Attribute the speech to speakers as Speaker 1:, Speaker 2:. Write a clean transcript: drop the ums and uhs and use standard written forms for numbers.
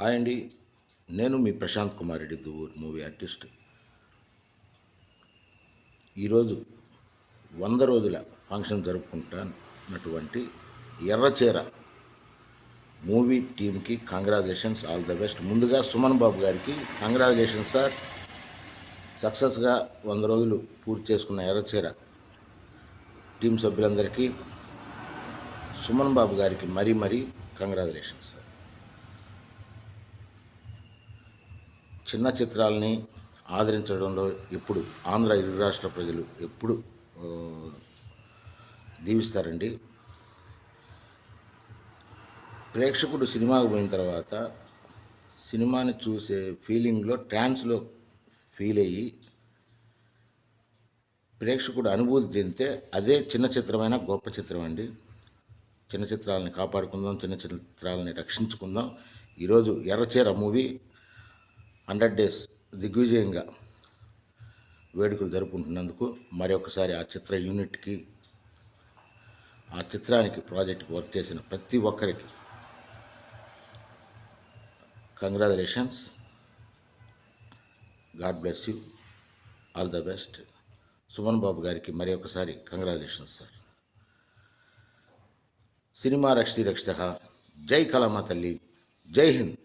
Speaker 1: Hi అండి. నేను మీ Prashanth Kumar Reddy Duvvuru movie artist. ఈరోజు 100 రోజుల ఫంక్షన్ జరుపుకుంటున్నటువంటి ఎర్రచీర మూవీ టీమ్కి కంగ్రాచులేషన్స్, ఆల్ ద బెస్ట్. ముందుగా సుమన్ బాబు గారికి కంగ్రాచులేషన్స్ సార్. సక్సెస్గా 100 రోజులు పూర్తి చేసుకున్న ఎర్రచీర టీం సభ్యులందరికీ సుమన్ బాబు గారికి మరీ కంగ్రాచులేషన్స్ సార్. చిన్న చిత్రాలని ఆదరించడంలో ఎప్పుడు ఆంధ్ర ఇరు రాష్ట్ర ప్రజలు ఎప్పుడు దీవిస్తారండి. ప్రేక్షకుడు సినిమాకు పోయిన తర్వాత సినిమాని చూసే ఫీలింగ్లో ట్రాన్స్లో ఫీల్ అయ్యి ప్రేక్షకుడు అనుభూతి చెందితే అదే చిన్న చిత్రమైన గొప్ప చిత్రం అండి. చిన్న చిత్రాలని కాపాడుకుందాం, చిన్న చిత్రాలని రక్షించుకుందాం. ఈరోజు ఎర్రచీర మూవీ 100 డేస్ దిగ్విజయంగా వేడుకలు జరుపుకుంటున్నందుకు మరొకసారి ఆ చిత్ర యూనిట్కి, ఆ చిత్రానికి ప్రాజెక్ట్కి వర్క్ చేసిన ప్రతి ఒక్కరికి congratulations. God bless you, all the best. Suman Babu గారికి మరొకసారి కంగ్రాచులేషన్స్ సార్. సినిమా రక్షిత. జై కళామ తల్లి, జై హింద్.